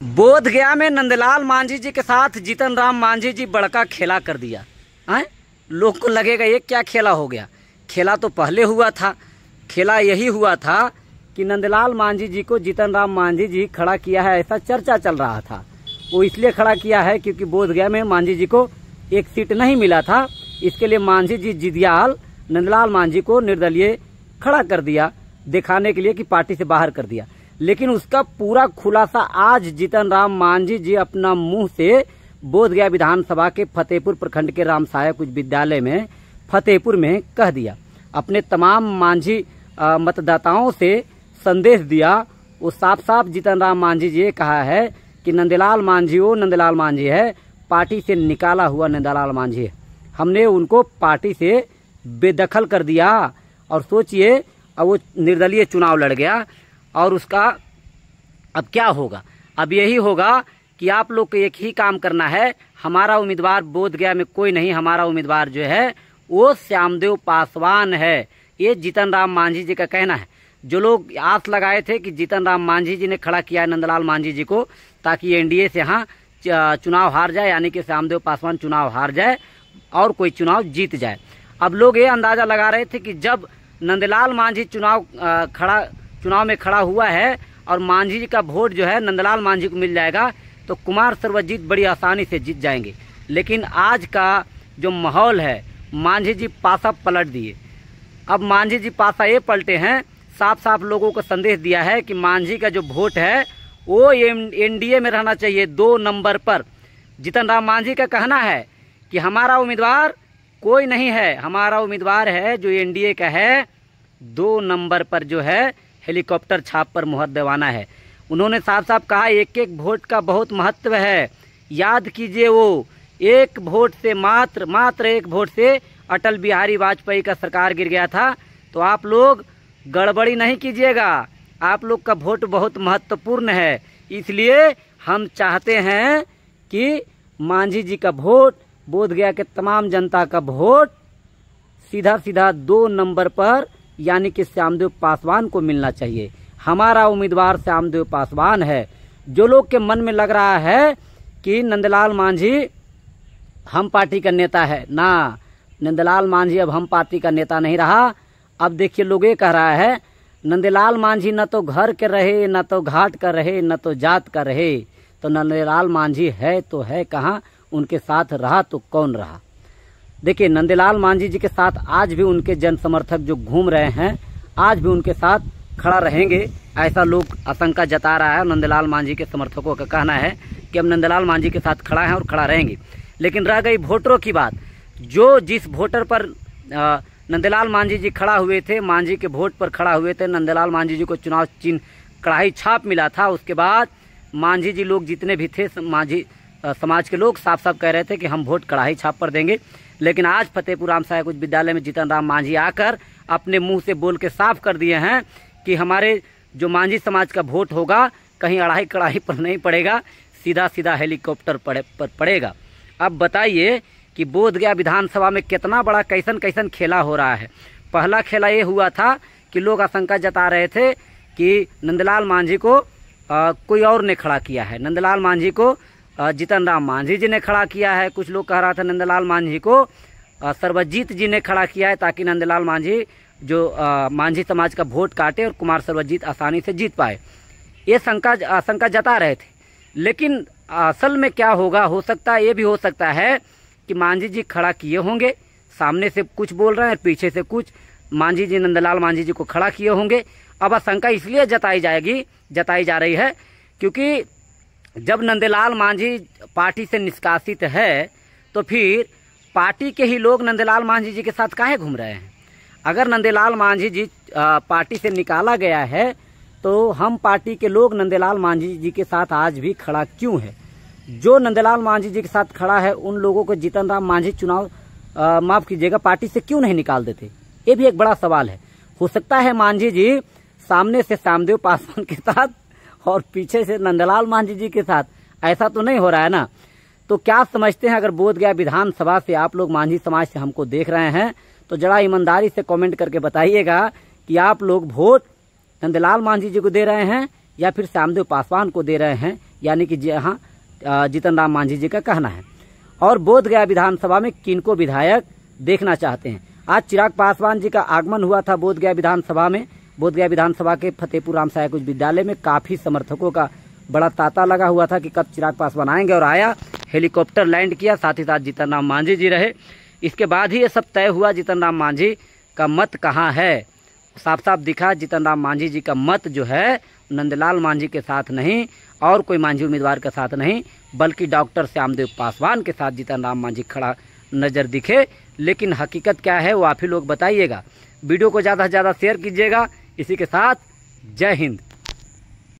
बोध गया में नंदलाल मांझी जी के साथ जीतन राम मांझी जी बड़का खेला कर दिया है। लोग को लगेगा ये क्या खेला हो गया। खेला तो पहले हुआ था। खेला यही हुआ था कि नंदलाल मांझी जी को जीतन राम मांझी जी खड़ा किया है, ऐसा चर्चा चल रहा था। वो इसलिए खड़ा किया है क्योंकि बोध गया में मांझी जी को एक सीट नहीं मिला था। इसके लिए मांझी जी जिदियाल नंदलाल मांझी को निर्दलीय खड़ा कर दिया, दिखाने के लिए कि पार्टी से बाहर कर दिया। लेकिन उसका पूरा खुलासा आज जीतन राम मांझी जी अपना मुंह से बोध गया विधानसभा के फतेहपुर प्रखंड के रामसायक उच्च विद्यालय में फतेहपुर में कह दिया। अपने तमाम मांझी मतदाताओं से संदेश दिया। वो साफ साफ जीतन राम मांझी जी ने कहा है कि नंदलाल मांझी वो नंदलाल मांझी है, पार्टी से निकाला हुआ नंदलाल मांझी है। हमने उनको पार्टी से बेदखल कर दिया। और सोचिए अब वो निर्दलीय चुनाव लड़ गया और उसका अब क्या होगा। अब यही होगा कि आप लोग को एक ही काम करना है। हमारा उम्मीदवार बोध गया में कोई नहीं, हमारा उम्मीदवार जो है वो श्यामदेव पासवान है। ये जीतन राम मांझी जी का कहना है। जो लोग आस लगाए थे कि जीतन राम मांझी जी ने खड़ा किया है नंदलाल मांझी जी को ताकि एनडीए से यहाँ चुनाव हार जाए, यानी कि श्यामदेव पासवान चुनाव हार जाए और कोई चुनाव जीत जाए। अब लोग ये अंदाजा लगा रहे थे कि जब नंदलाल मांझी चुनाव में खड़ा हुआ है और मांझी जी का वोट जो है नंदलाल मांझी को मिल जाएगा तो कुमार सर्वजीत बड़ी आसानी से जीत जाएंगे। लेकिन आज का जो माहौल है, मांझी जी पासा पलट दिए। अब मांझी जी पासा ये पलटे हैं, साफ साफ लोगों को संदेश दिया है कि मांझी का जो वोट है वो एनडीए में रहना चाहिए 2 नंबर पर। जीतन राम मांझी का कहना है कि हमारा उम्मीदवार कोई नहीं है, हमारा उम्मीदवार है जो एनडीए का है 2 नंबर पर जो है हेलीकॉप्टर छाप पर मुहर दबाना है। उन्होंने साफ साफ कहा एक एक वोट का बहुत महत्व है। याद कीजिए वो एक वोट से मात्र एक वोट से अटल बिहारी वाजपेयी का सरकार गिर गया था। तो आप लोग गड़बड़ी नहीं कीजिएगा, आप लोग का वोट बहुत महत्वपूर्ण है। इसलिए हम चाहते हैं कि मांझी जी का वोट, बोध गया के तमाम जनता का वोट सीधा 2 नंबर पर यानी कि श्यामदेव पासवान को मिलना चाहिए। हमारा उम्मीदवार श्यामदेव पासवान है। जो लोग के मन में लग रहा है कि नंदलाल मांझी हम पार्टी का नेता है, ना, नंदलाल मांझी अब हम पार्टी का नेता नहीं रहा। अब देखिए लोग ये कह रहा है नंदलाल मांझी न तो घर के रहे, न तो घाट का रहे, न तो जात का रहे। तो नंदलाल मांझी है तो है कहाँ, उनके साथ रहा तो कौन रहा। देखिए नंदलाल मांझी जी के साथ आज भी उनके जन समर्थक जो घूम रहे हैं, आज भी उनके साथ खड़ा रहेंगे, ऐसा लोग आशंका जता रहा है। नंदलाल मांझी के समर्थकों का कहना है कि हम नंदलाल मांझी के साथ खड़ा हैं और खड़ा रहेंगे। लेकिन रह गई वोटरों की बात। जो जिस वोटर पर नंदलाल मांझी जी खड़ा हुए थे, मांझी के वोट पर खड़ा हुए थे, नंदलाल मांझी जी को चुनाव चिन्ह कड़ाही छाप मिला था। उसके बाद मांझी जी लोग जितने भी थे, मांझी समाज के लोग साफ साफ कह रहे थे कि हम वोट कड़ाही छाप पर देंगे। लेकिन आज फतेहपुर रामसायक उच्च विद्यालय में जीतन राम मांझी आकर अपने मुंह से बोल के साफ कर दिए हैं कि हमारे जो मांझी समाज का वोट होगा कहीं अड़ाई कड़ाही पर नहीं पड़ेगा, सीधा हेलीकॉप्टर पर पड़ेगा। अब बताइए कि बोध गया विधानसभा में कितना बड़ा कैसन खेला हो रहा है। पहला खेला ये हुआ था कि लोग आशंका जता रहे थे कि नंदलाल मांझी को कोई और ने खड़ा किया है, नंदलाल मांझी को जीतन राम मांझी जी ने खड़ा किया है। कुछ लोग कह रहा था नंदलाल मांझी को सर्वजीत जी ने खड़ा किया है ताकि नंदलाल मांझी जो मांझी समाज का वोट काटे और कुमार सर्वजीत आसानी से जीत पाए। ये आशंका जता रहे थे। लेकिन असल में क्या होगा, हो सकता है ये भी हो सकता है कि मांझी जी खड़ा किए होंगे, सामने से कुछ बोल रहे हैं, पीछे से कुछ, मांझी जी नंदलाल मांझी जी को खड़ा किए होंगे। अब आशंका इसलिए जताई जा रही है क्योंकि जब नंदलाल मांझी पार्टी से निष्कासित है तो फिर पार्टी के ही लोग नंदलाल मांझी जी के साथ काहे घूम रहे हैं। अगर नंदलाल मांझी जी पार्टी से निकाला गया है तो हम पार्टी के लोग नंदलाल मांझी जी के साथ आज भी खड़ा क्यों है। जो नंदलाल मांझी जी के साथ खड़ा है उन लोगों को जीतन राम मांझी चुनाव माफ कीजिएगा पार्टी से क्यों नहीं निकाल देते, ये भी एक बड़ा सवाल है। हो सकता है मांझी जी सामने से श्यामदेव पासवान के साथ और पीछे से नंदलाल मांझी जी के साथ, ऐसा तो नहीं हो रहा है ना। तो क्या समझते हैं, अगर बोध गया विधानसभा से आप लोग मांझी समाज से हमको देख रहे हैं तो जरा ईमानदारी से कमेंट करके बताइएगा कि आप लोग वोट नंदलाल मांझी जी को दे रहे हैं या फिर श्यामदेव पासवान को दे रहे हैं। यानी कि हाँ जीतन राम मांझी जी का कहना है। और बोधगया विधानसभा में किनको विधायक देखना चाहते हैं। आज चिराग पासवान जी का आगमन हुआ था बोधगया विधानसभा में। बोधगया विधानसभा के फतेहपुर राम सहायक उच्च विद्यालय में काफ़ी समर्थकों का बड़ा तांता लगा हुआ था कि कब चिराग पासवान आएंगे, और आया, हेलीकॉप्टर लैंड किया, साथ ही साथ जीतन राम मांझी जी रहे। इसके बाद ही ये सब तय हुआ जीतन राम मांझी का मत कहाँ है। साफ साफ दिखा जीतन राम मांझी जी का मत जो है नंदलाल मांझी के साथ नहीं और कोई मांझी उम्मीदवार के साथ नहीं, बल्कि डॉक्टर श्यामदेव पासवान के साथ जीतन राम मांझी खड़ा नज़र दिखे। लेकिन हकीकत क्या है वो आप ही लोग बताइएगा। वीडियो को ज़्यादा से ज़्यादा शेयर कीजिएगा। इसी के साथ जय हिंद।